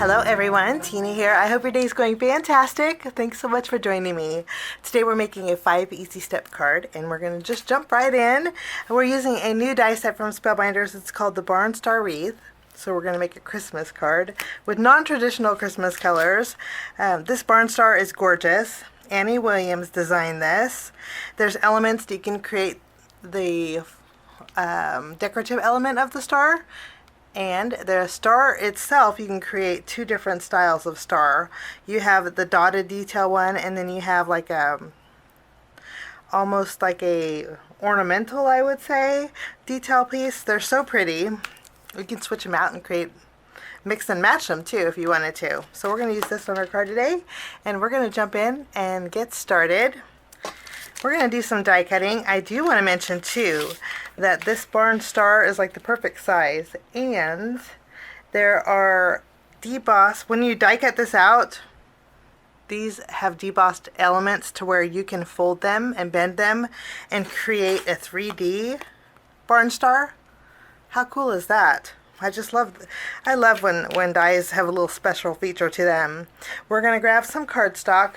Hello everyone, Tina here. I hope your day is going fantastic. Thanks so much for joining me. Today we're making a 5 easy step card and we're going to just jump right in. And we're using a new die set from Spellbinders. It's called the Barn Star Wreath. So we're going to make a Christmas card with non-traditional Christmas colors. This Barn Star is gorgeous. Annie Williams designed this. There's elements that you can create the decorative element of the star. And the star itself, you can create two different styles of star. You have the dotted detail one, and then you have like almost like a ornamental, I would say, detail piece. They're so pretty. You can switch them out and mix and match them too if you wanted to. So we're going to use this on our card today, and we're going to jump in and get started. We're going to do some die cutting. I do want to mention too that this barn star is like the perfect size, and there are debossed, when you die cut this out, these have debossed elements to where you can fold them and bend them and create a 3D barn star. How cool is that? I love when dies have a little special feature to them. We're going to grab some cardstock.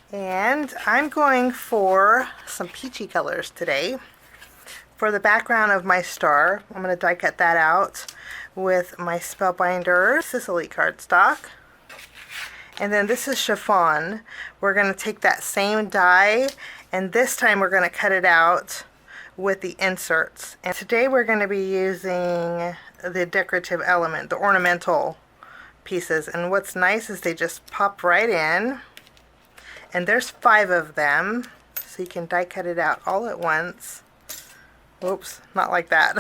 And I'm going for some peachy colors today. For the background of my star, I'm going to die cut that out with my Spellbinders Sicily cardstock. And then this is chiffon. We're going to take that same die, and this time we're going to cut it out with the inserts. And today we're going to be using the decorative element, the ornamental pieces. And what's nice is they just pop right in. And there's 5 of them, so you can die cut it out all at once. Oops, not like that.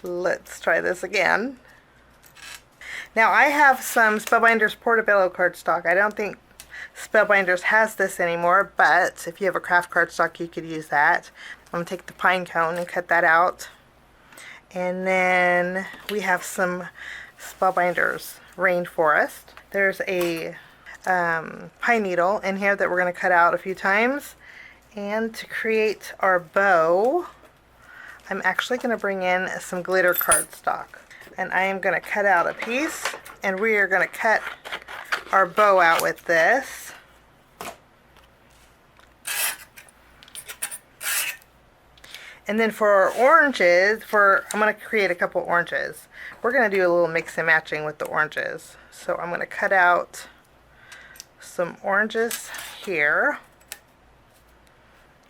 Let's try this again. Now I have some Spellbinders Portobello cardstock. I don't think Spellbinders has this anymore, but if you have a craft cardstock, you could use that. I'm going to take the pine cone and cut that out. And then we have some Spellbinders Rainforest. There's a pine needle in here that we're going to cut out a few times. And to create our bow, I'm actually going to bring in some glitter cardstock, and I am going to cut out a piece, and we are going to cut our bow out with this. And then for our oranges, I'm going to create a couple oranges. We're going to do a little mix and matching with the oranges. So I'm going to cut out some oranges here,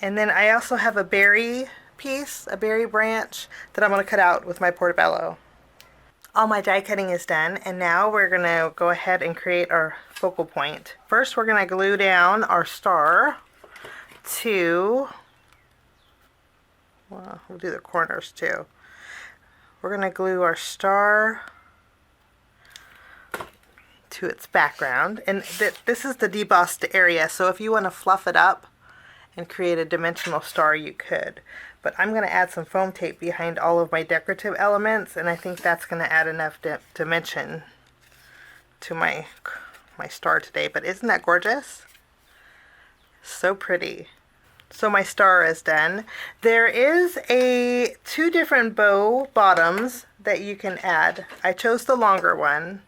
and then I also have a berry piece, a berry branch that I'm going to cut out with my Portobello. All my die cutting is done, and now we're going to go ahead and create our focal point. First we're going to glue down our star to, well, we'll do the corners too. We're going to glue our star to its background, and this is the debossed area, so if you want to fluff it up and create a dimensional star, you could. But I'm going to add some foam tape behind all of my decorative elements, and I think that's going to add enough dimension to my star today. But isn't that gorgeous? So pretty. So my star is done. There is 2 different bow bottoms that you can add. I chose the longer one.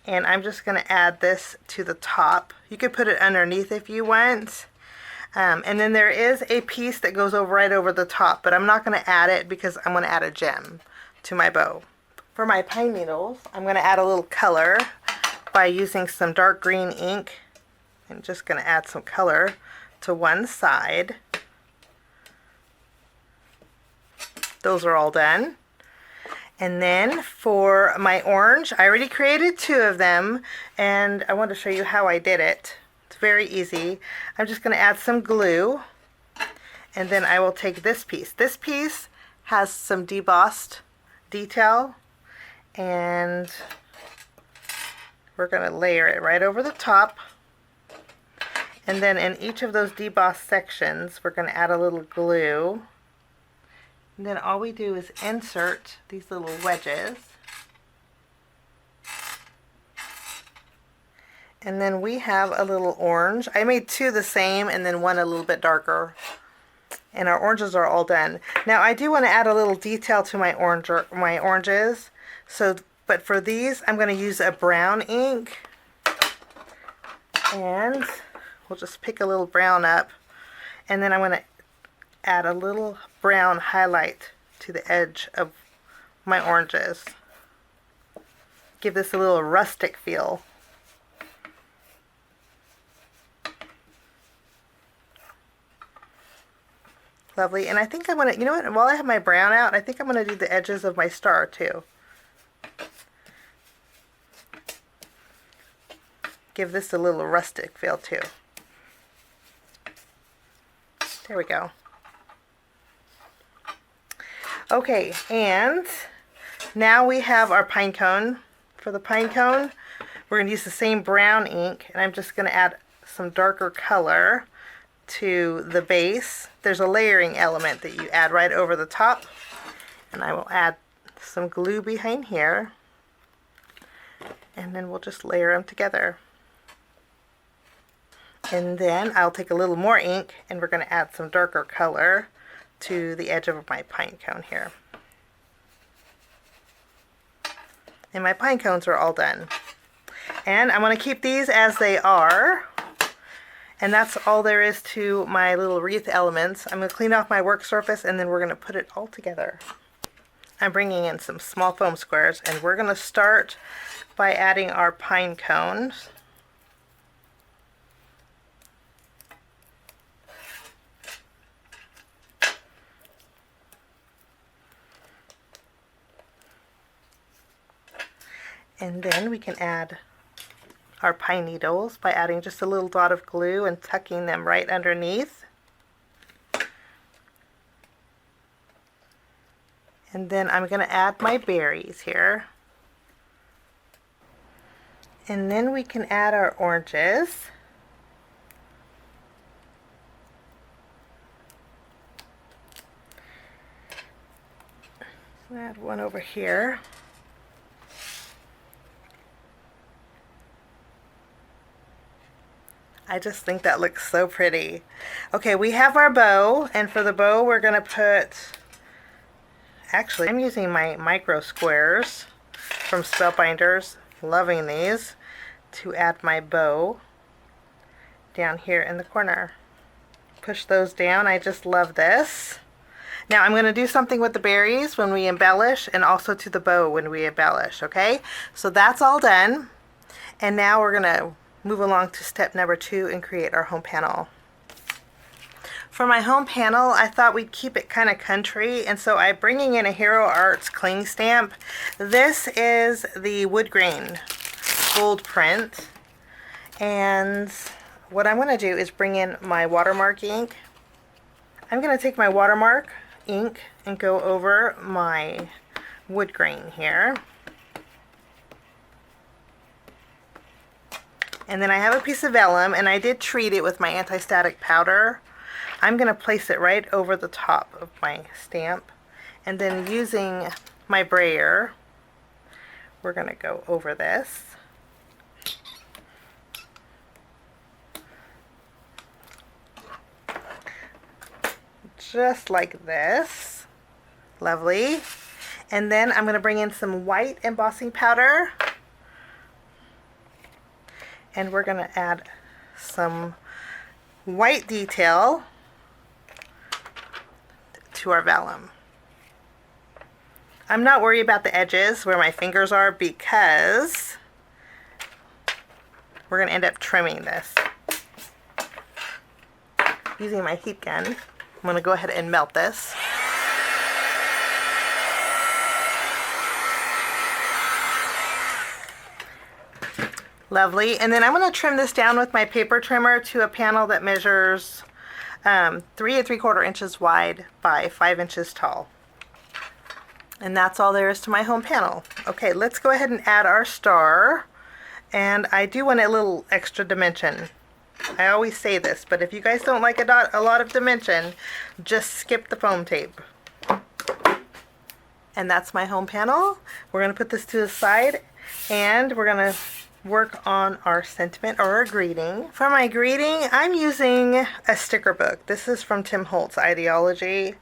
And I'm just going to add this to the top. You could put it underneath if you want. And then there is a piece that goes right over the top, but I'm not going to add it because I'm going to add a gem to my bow. For my pine needles, I'm going to add a little color by using some dark green ink. I'm just going to add some color to one side. Those are all done. And then for my orange, I already created 2 of them, and I want to show you how I did it. It's very easy. I'm just going to add some glue, and then I will take this piece. This piece has some debossed detail, and we're going to layer it right over the top. And then in each of those debossed sections, we're going to add a little glue. And then all we do is insert these little wedges. And then we have a little orange. I made 2 the same and then 1 a little bit darker. And our oranges are all done. Now I do want to add a little detail to my oranges. So But for these, I'm going to use a brown ink. And we'll just pick a little brown up. And then I'm going to add a little brown highlight to the edge of my oranges. Give this a little rustic feel. Lovely. And I think I'm going to, you know what, while I have my brown out, I think I'm going to do the edges of my star too. Give this a little rustic feel too. There we go. Okay, and now we have our pine cone. For the pine cone, we're going to use the same brown ink, and I'm just going to add some darker color to the base. There's a layering element that you add right over the top, and I will add some glue behind here, and then we'll just layer them together. And then I'll take a little more ink, and we're going to add some darker color to the edge of my pine cone here. And my pine cones are all done. And I'm going to keep these as they are. And that's all there is to my little wreath elements. I'm going to clean off my work surface, and then we're going to put it all together. I'm bringing in some small foam squares, and we're going to start by adding our pine cones. And then we can add our pine needles by adding just a little dot of glue and tucking them right underneath. And then I'm going to add my berries here. And then we can add our oranges. I'll add one over here. I just think that looks so pretty. Okay, we have our bow, and for the bow we're going to put, actually I'm using my micro squares from Spellbinders, loving these, to add my bow down here in the corner. Push those down, I just love this. Now I'm going to do something with the berries when we embellish, and also to the bow when we embellish, okay? So that's all done, and now we're going to move along to step number 2 and create our home panel. For my home panel, I thought we'd keep it kind of country, and so I'm bringing in a Hero Arts cling stamp. This is the Woodgrain gold print, and what I'm going to do is bring in my watermark ink. I'm going to take my watermark ink and go over my Woodgrain here. And then I have a piece of vellum, and I did treat it with my anti-static powder. I'm going to place it right over the top of my stamp. And then using my brayer, we're going to go over this. Just like this. Lovely. And then I'm going to bring in some white embossing powder. And we're going to add some white detail to our vellum. I'm not worried about the edges where my fingers are, because we're going to end up trimming this. Using my heat gun, I'm going to go ahead and melt this. Lovely. And then I'm going to trim this down with my paper trimmer to a panel that measures 3 3/4 inches wide by 5 inches tall. And that's all there is to my home panel. Okay, let's go ahead and add our star. And I do want a little extra dimension. I always say this, but if you guys don't like a lot of dimension, just skip the foam tape. And that's my home panel. We're going to put this to the side, and we're going to work on our sentiment or our greeting. For my greeting, I'm using a sticker book. This is from Holtz Idea-ology,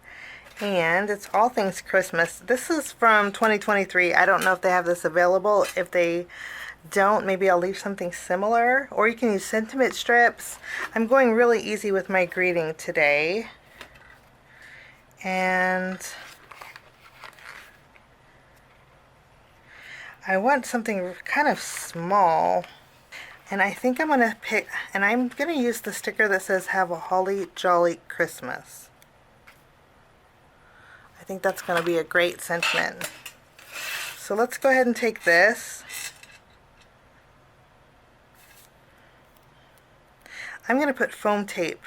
And it's all things Christmas. This is from 2023. I don't know if they have this available. If they don't, maybe I'll leave something similar. Or you can use sentiment strips. I'm going really easy with my greeting today. And I want something kind of small. And I think I'm going to pick, and I'm going to use the sticker that says "Have a Holly Jolly Christmas." I think that's going to be a great sentiment. So let's go ahead and take this. I'm going to put foam tape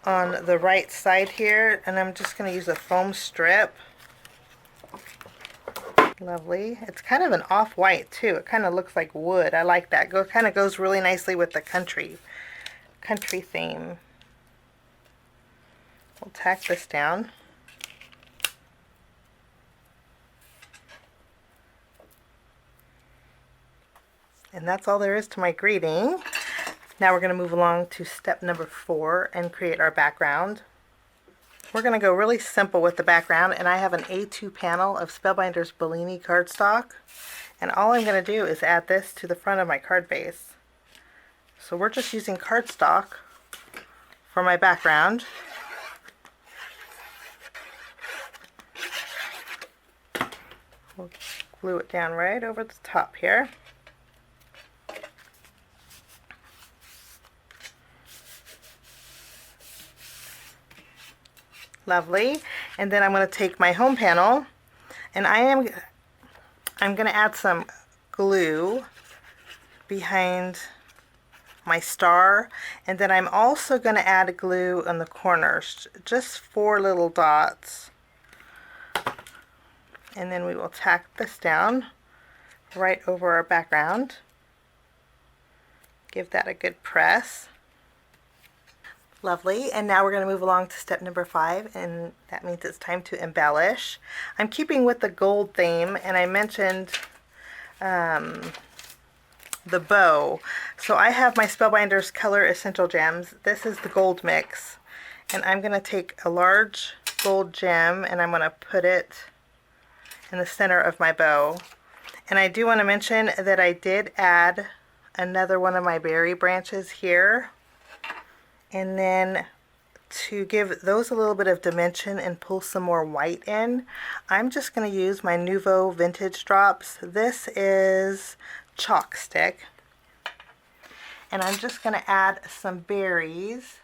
on the right side here, and I'm just going to use a foam strip. Lovely. It's kind of an off-white too. It kind of looks like wood. I like that. Kind of goes really nicely with the country theme. We'll tack this down. And that's all there is to my greeting. Now we're going to move along to step number 4 and create our background. We're going to go really simple with the background, and I have an A2 panel of Spellbinders Bellini cardstock, and all I'm going to do is add this to the front of my card base. So we're just using cardstock for my background. We'll glue it down right over the top here. Lovely. And then I'm going to take my home panel, and I'm going to add some glue behind my star, and then I'm also going to add glue on the corners, just 4 little dots. And then we will tack this down right over our background. Give that a good press. Lovely. And now we're going to move along to step number 5, and that means it's time to embellish. I'm keeping with the gold theme, and I mentioned the bow. So I have my Spellbinders Color Essential Gems. This is the gold mix, and I'm going to take a large gold gem and I'm going to put it in the center of my bow. And I do want to mention that I did add another one of my berry branches here. And then to give those a little bit of dimension and pull some more white in, I'm just going to use my Nuvo Vintage Drops. This is chalk stick. And I'm just going to add some berries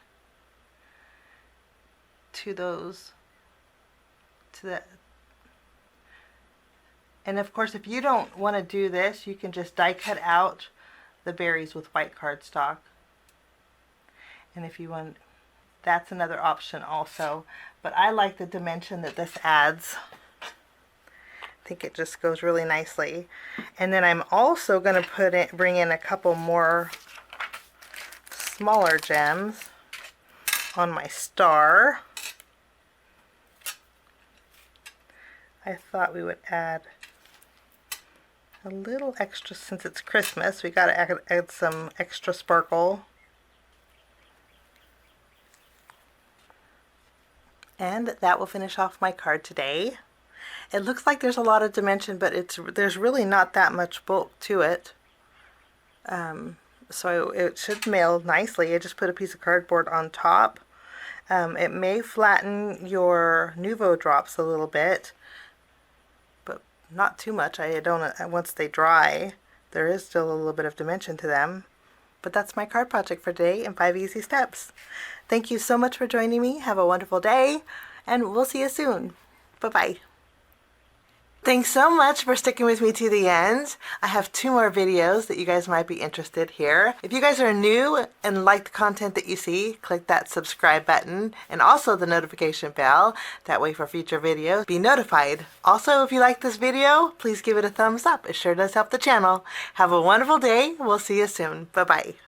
to those, and of course, if you don't want to do this, you can just die cut out the berries with white cardstock. And if you want, that's another option also. But I like the dimension that this adds. I think it just goes really nicely. And then I'm also going to bring in a couple more smaller gems on my star. I thought we would add a little extra, since it's Christmas, we got to add some extra sparkle. And that will finish off my card today. It looks like there's a lot of dimension, but there's really not that much bulk to it. So it should mail nicely. I just put a piece of cardboard on top. It may flatten your Nuvo drops a little bit, but not too much. Once they dry, there is still a little bit of dimension to them. But that's my card project for today in 5 easy steps. Thank you so much for joining me. Have a wonderful day, and we'll see you soon. Bye-bye. Thanks so much for sticking with me to the end. I have 2 more videos that you guys might be interested here. If you guys are new and like the content that you see, click that subscribe button and also the notification bell. That way for future videos, be notified. Also, if you like this video, please give it a thumbs up. It sure does help the channel. Have a wonderful day. We'll see you soon. Bye-bye.